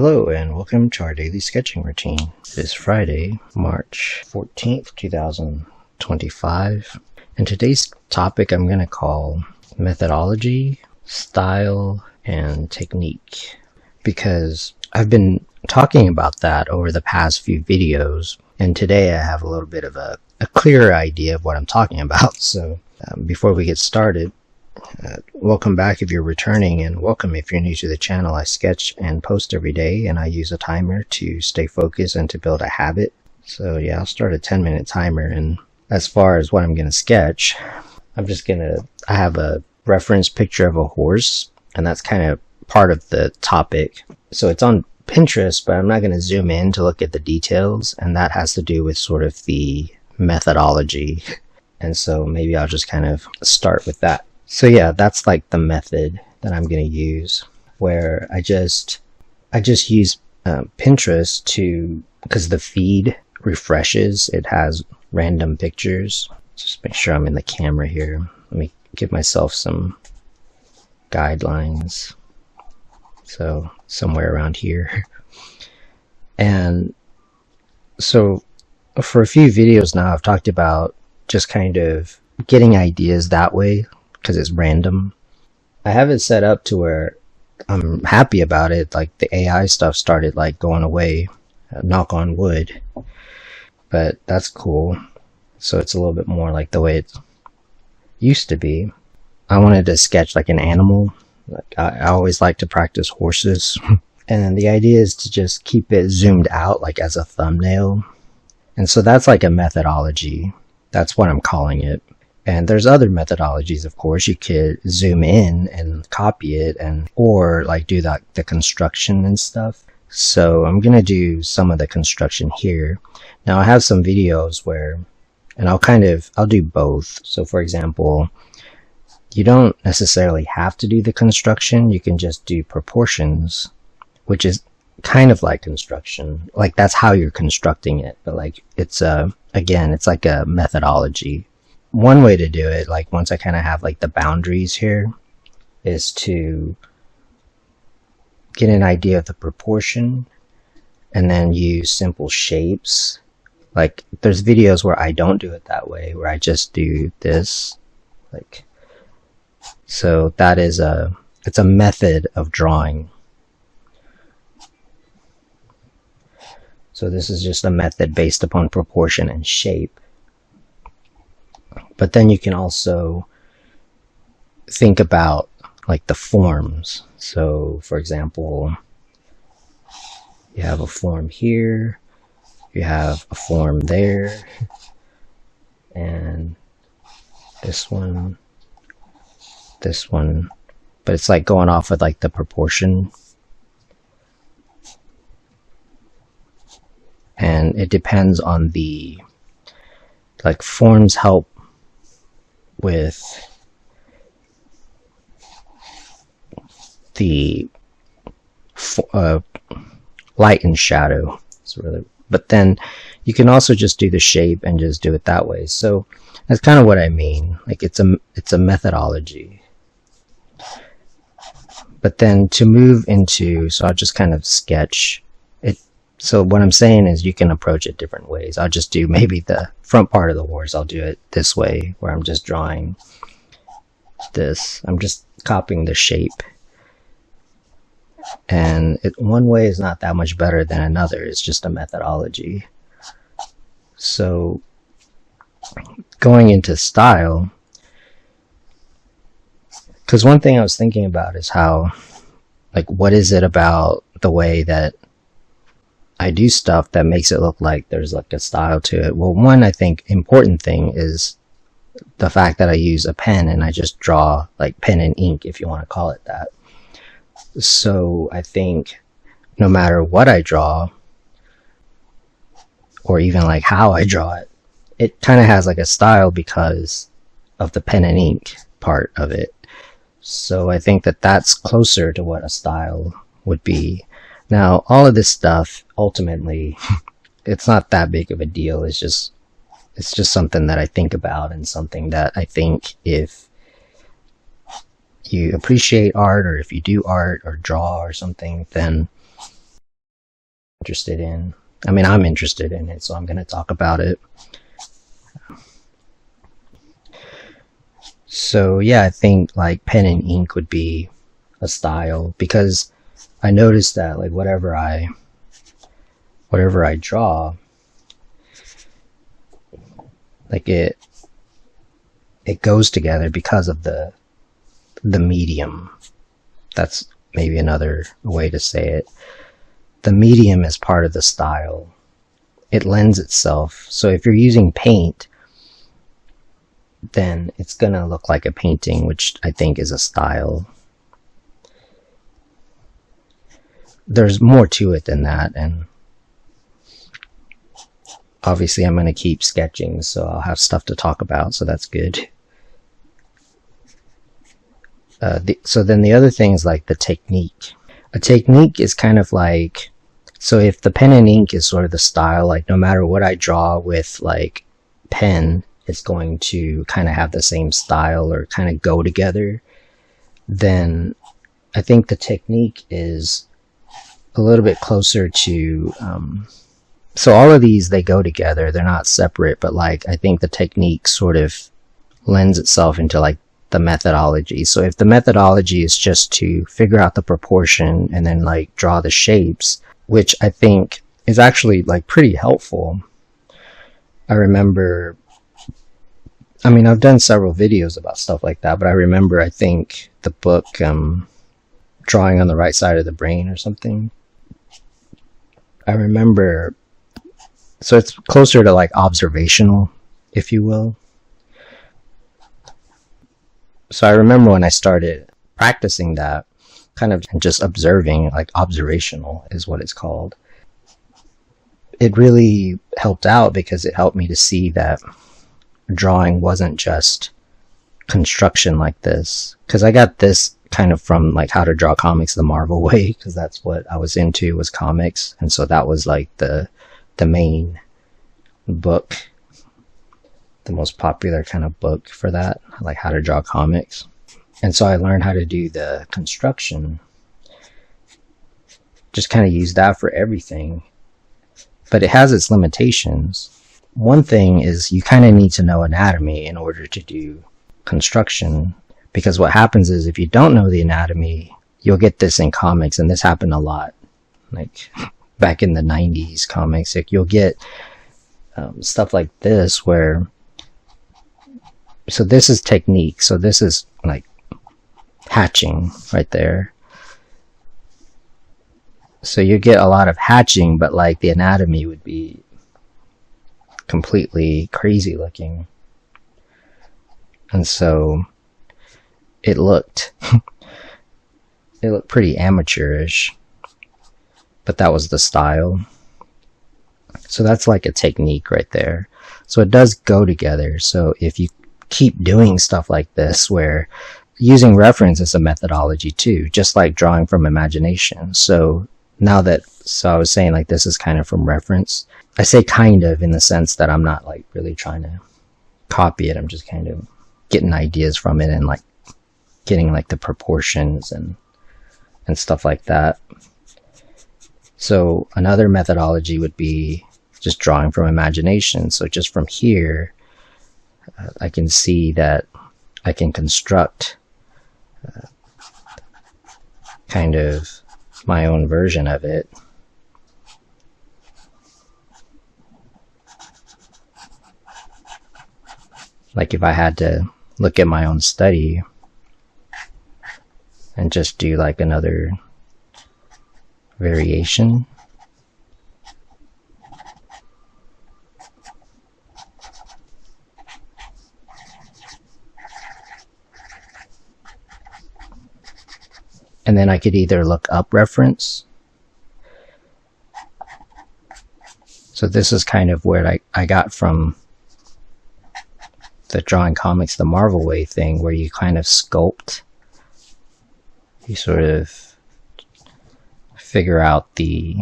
Hello and welcome to our daily sketching routine. It is Friday, March 14th, 2025, and today's topic I'm going to call methodology, style, and technique, because I've been talking about that over the past few videos, and today I have a little bit of a clearer idea of what I'm talking about. So before we get started, welcome back if you're returning, and welcome if you're new to the channel. I sketch and post every day, and I use a timer to stay focused and to build a habit. So yeah, I'll start a 10-minute timer, and as far as what I'm going to sketch, I have a reference picture of a horse, and that's kind of part of the topic. So it's on Pinterest, but I'm not going to zoom in to look at the details, and that has to do with sort of the methodology. And so maybe I'll just kind of start with that. So yeah, that's like the method that I'm going to use, where I just use Pinterest because the feed refreshes. It has random pictures. Just make sure I'm in the camera here. Let me give myself some guidelines. So somewhere around here. And so for a few videos now, I've talked about just kind of getting ideas that way, because it's random. I have it set up to where I'm happy about it. Like the AI stuff started like going away, knock on wood, but that's cool. So it's a little bit more like the way it used to be. I wanted to sketch like an animal. Like I always like to practice horses. And then the idea is to just keep it zoomed out like as a thumbnail. And so that's like a methodology. That's what I'm calling it. And there's other methodologies, of course. You could zoom in and copy it, or like do the construction and stuff. So I'm going to do some of the construction here. Now I have some videos and I'll do both. So for example, you don't necessarily have to do the construction. You can just do proportions, which is kind of like construction. Like that's how you're constructing it. But like again, it's like a methodology. One way to do it, like once I kind of have like the boundaries here, is to get an idea of the proportion and then use simple shapes. Like there's videos where I don't do it that way, where I just do this. Like, so that is it's a method of drawing. So this is just a method based upon proportion and shape. But then you can also think about like the forms. So for example, you have a form here, you have a form there, and this one, but it's like going off with like the proportion. And it depends on like forms help with the light and shadow. But then you can also just do the shape and just do it that way. So that's kind of what I mean. Like it's a methodology. But then to move into, so I'll just kind of sketch it. So what I'm saying is you can approach it different ways. I'll just do maybe the front part of the horse. I'll do it this way, where I'm just drawing this. I'm just copying the shape. And one way is not that much better than another. It's just a methodology. So going into style, because one thing I was thinking about is how, like, what is it about the way that I do stuff that makes it look like there's like a style to it? Well, one, I think important thing is the fact that I use a pen and I just draw like pen and ink, if you want to call it that. So I think no matter what I draw, or even like how I draw it, it kind of has like a style because of the pen and ink part of it. So I think that that's closer to what a style would be. Now, all of this stuff, ultimately, it's not that big of a deal. It's just something that I think about, and something that I think if you appreciate art, or if you do art or draw or something, then interested in. I mean, I'm interested in it, so I'm going to talk about it. So yeah, I think like pen and ink would be a style, because I noticed that like whatever I draw, like it goes together because of the medium. That's maybe another way to say it. The medium is part of the style. It lends itself. So if you're using paint, then it's gonna look like a painting, which I think is a style. There's more to it than that, and obviously I'm gonna keep sketching, so I'll have stuff to talk about, so that's good. So then the other thing is like the technique. A technique is kind of like, so if the pen and ink is sort of the style, like no matter what I draw with like pen, it's going to kind of have the same style or kind of go together, then I think the technique is a little bit closer to, so all of these, they go together, they're not separate, but like I think the technique sort of lends itself into like the methodology. So if the methodology is just to figure out the proportion and then like draw the shapes, which I think is actually like pretty helpful. I remember, I mean, I've done several videos about stuff like that, but I remember, I think the book, Drawing on the Right Side of the Brain or something. I remember, so it's closer to like observational, if you will. So I remember when I started practicing that, kind of just observing, like observational is what it's called. It really helped out because it helped me to see that drawing wasn't just construction like this. Because I got this kind of from like How to Draw Comics the Marvel Way, because that's what I was into, was comics. And so that was like the main book, the most popular kind of book for that, like How to Draw Comics. And so I learned how to do the construction, just kind of use that for everything, but it has its limitations. One thing is you kind of need to know anatomy in order to do construction, because what happens is if you don't know the anatomy, you'll get this in comics, and this happened a lot, like back in the 90s comics, like you'll get stuff like this where, so this is technique, so this is like hatching right there. So you get a lot of hatching, but like the anatomy would be completely crazy looking. And so it looked pretty amateurish, but that was the style. So that's like a technique right there. So it does go together. So if you keep doing stuff like this, where using reference is a methodology too, just like drawing from imagination. So now that, so I was saying like this is kind of from reference. I say kind of in the sense that I'm not like really trying to copy it. I'm just kind of getting ideas from it and like getting like the proportions and stuff like that. So another methodology would be just drawing from imagination. So just from here, I can see that I can construct kind of my own version of it. Like if I had to look at my own study and just do like another variation. And then I could either look up reference. So this is kind of where I got from the Drawing Comics the Marvel Way thing, where you kind of sculpt, you sort of figure out the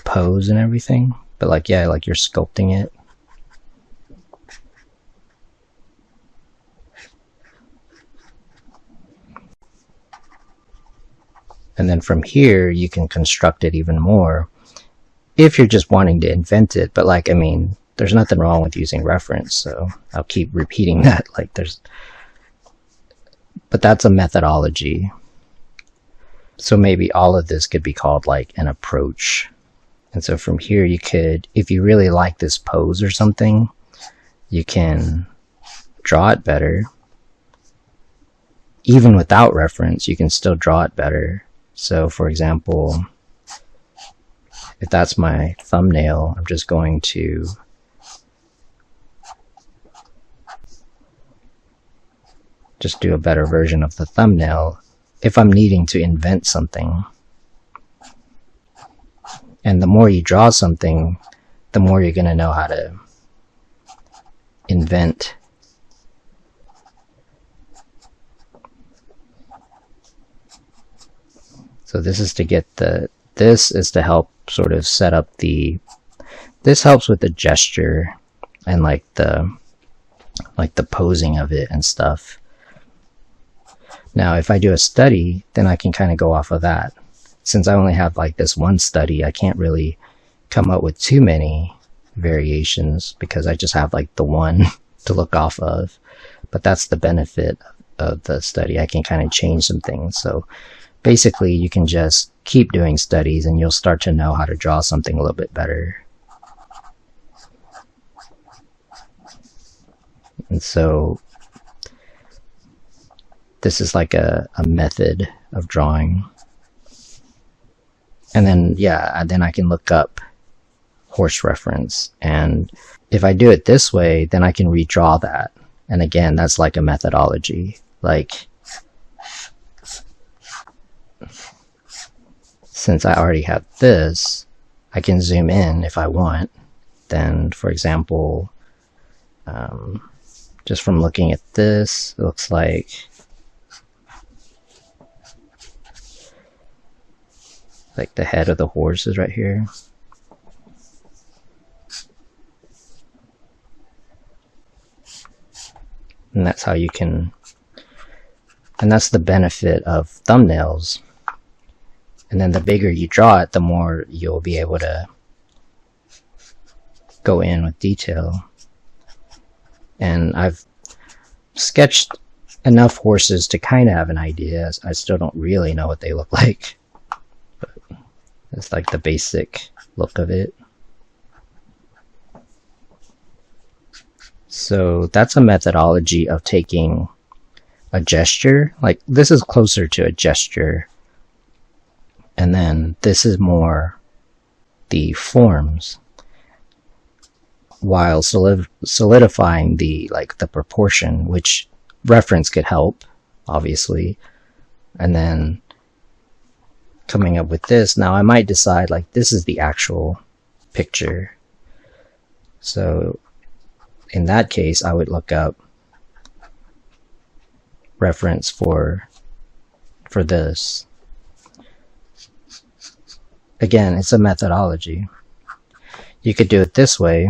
pose and everything, but like, yeah, like you're sculpting it. And then from here, you can construct it even more if you're just wanting to invent it. But like, I mean, there's nothing wrong with using reference, so I'll keep repeating that. Like but that's a methodology. So maybe all of this could be called like an approach. And so from here, you could, if you really like this pose or something, you can draw it better. Even without reference, you can still draw it better. So for example, if that's my thumbnail, I'm just going to just do a better version of the thumbnail if I'm needing to invent something. And the more you draw something, the more you're going to know how to invent. So this is to get this is to help sort of set up this helps with the gesture and like the posing of it and stuff. Now, if I do a study, then I can kind of go off of that. Since I only have like this one study, I can't really come up with too many variations because I just have like the one to look off of. But that's the benefit of the study. I can kind of change some things. So basically, you can just keep doing studies and you'll start to know how to draw something a little bit better. And so this is like a method of drawing. And then, yeah, then I can look up horse reference. And if I do it this way, then I can redraw that. And again, that's like a methodology. Like, since I already have this, I can zoom in if I want. Then, for example, just from looking at this, it looks like the head of the horse is right here. And that's how you can, and that's the benefit of thumbnails. And then the bigger you draw it, the more you'll be able to go in with detail. And I've sketched enough horses to kind of have an idea. I still don't really know what they look like. It's like the basic look of it. So that's a methodology of taking a gesture. Like this is closer to a gesture. And then this is more the forms, while solidifying the proportion, which reference could help, obviously. And then coming up with this, now I might decide like this is the actual picture. So in that case, I would look up reference for this. Again, it's a methodology. You could do it this way.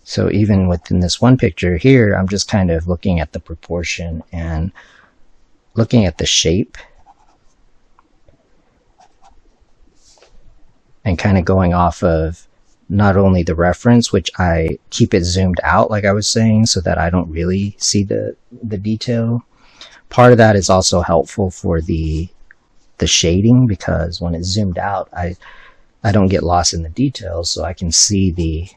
So even within this one picture here, I'm just kind of looking at the proportion and looking at the shape and kind of going off of not only the reference, which I keep it zoomed out, like I was saying, so that I don't really see the detail. Part of that is also helpful for the shading, because when it's zoomed out, I don't get lost in the details, so I can see the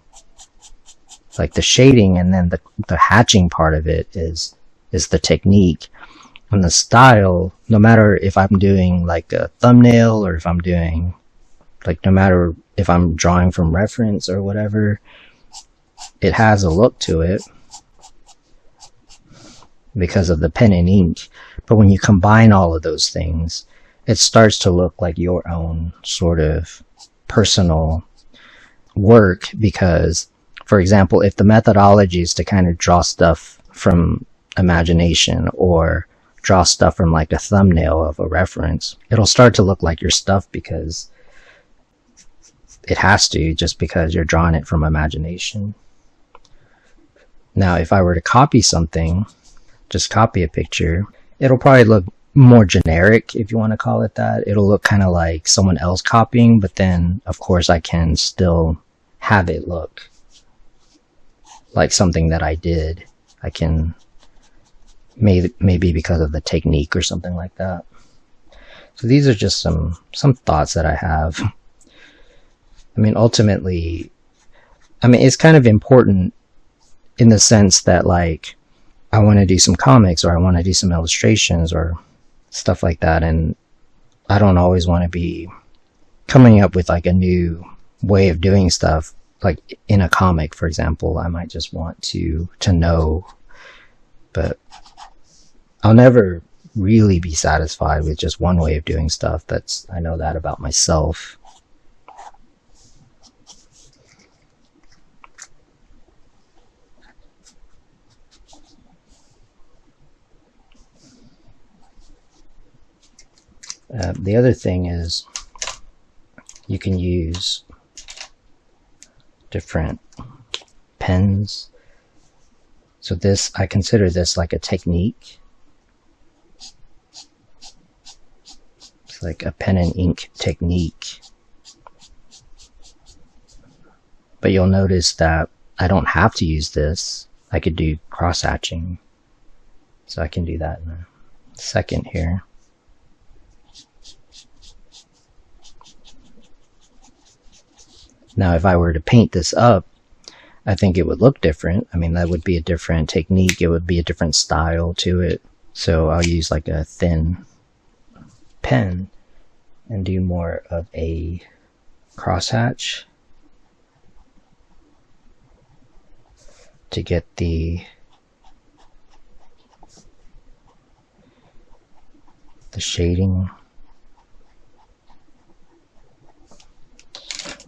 shading, and then the hatching part of it is the technique. And the style, no matter if I'm doing like a thumbnail or if I'm doing no matter if I'm drawing from reference or whatever, it has a look to it because of the pen and ink. But when you combine all of those things, it starts to look like your own sort of personal work. Because, for example, if the methodology is to kind of draw stuff from imagination or draw stuff from like a thumbnail of a reference, it'll start to look like your stuff, because it has to, just because you're drawing it from imagination. Now, if I were to copy something, just copy a picture, it'll probably look more generic, if you want to call it that. It'll look kind of like someone else copying, but then of course I can still have it look like something that I did. I can maybe because of the technique or something like that. So these are just some thoughts that I have. I mean, ultimately, I mean, it's kind of important in the sense that, like, I want to do some comics, or I want to do some illustrations or stuff like that, and I don't always want to be coming up with like a new way of doing stuff. Like in a comic, for example, I might just want to know, but I'll never really be satisfied with just one way of doing stuff. I know that about myself. The other thing is you can use different pens. So this, I consider this like a technique. It's like a pen and ink technique. But you'll notice that I don't have to use this. I could do cross-hatching. So I can do that in a second here. Now, if I were to paint this up, I think it would look different. I mean, that would be a different technique. It would be a different style to it. So I'll use like a thin pen and do more of a crosshatch to get the shading.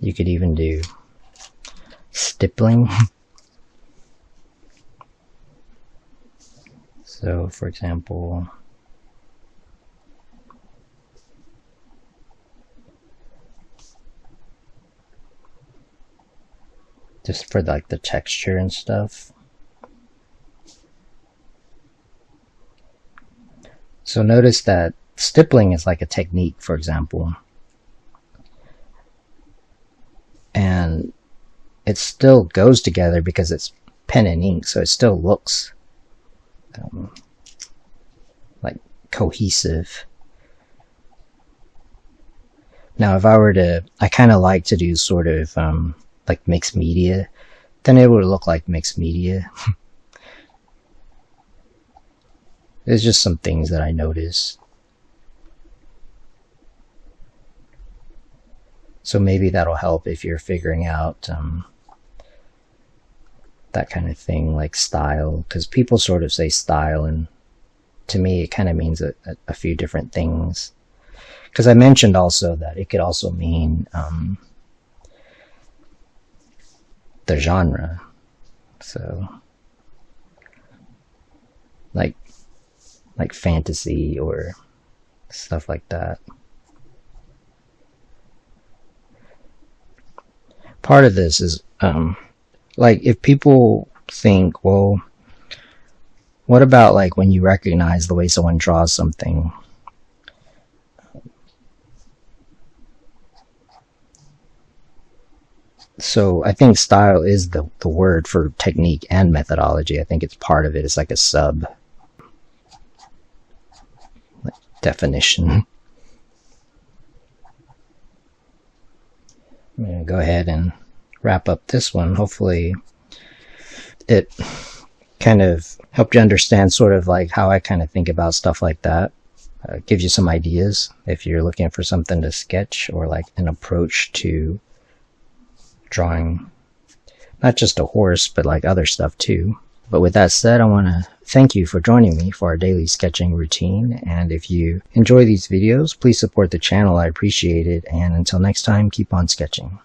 You could even do stippling. So, for example, just for like the texture and stuff. So notice that stippling is like a technique, for example. And it still goes together because it's pen and ink, so it still looks like cohesive. Now, if I were to, I kind of like to do sort of like mixed media, then it would look like mixed media. There's just some things that I notice. So maybe that'll help if you're figuring out that kind of thing, like style, because people sort of say style, and to me it kind of means a few different things. Because I mentioned also that it could also mean the genre. So like fantasy or stuff like that. Part of this is like if people think, well, what about like when you recognize the way someone draws something? So I think style is the word for technique and methodology. I think it's part of it. It's like a sub definition. I'm going to go ahead and wrap up this one. Hopefully it kind of helped you understand sort of like how I kind of think about stuff like that. Gives you some ideas if you're looking for something to sketch, or like an approach to drawing not just a horse, but like other stuff too. But with that said, I want to thank you for joining me for our daily sketching routine. And if you enjoy these videos, please support the channel. I appreciate it. And until next time, keep on sketching.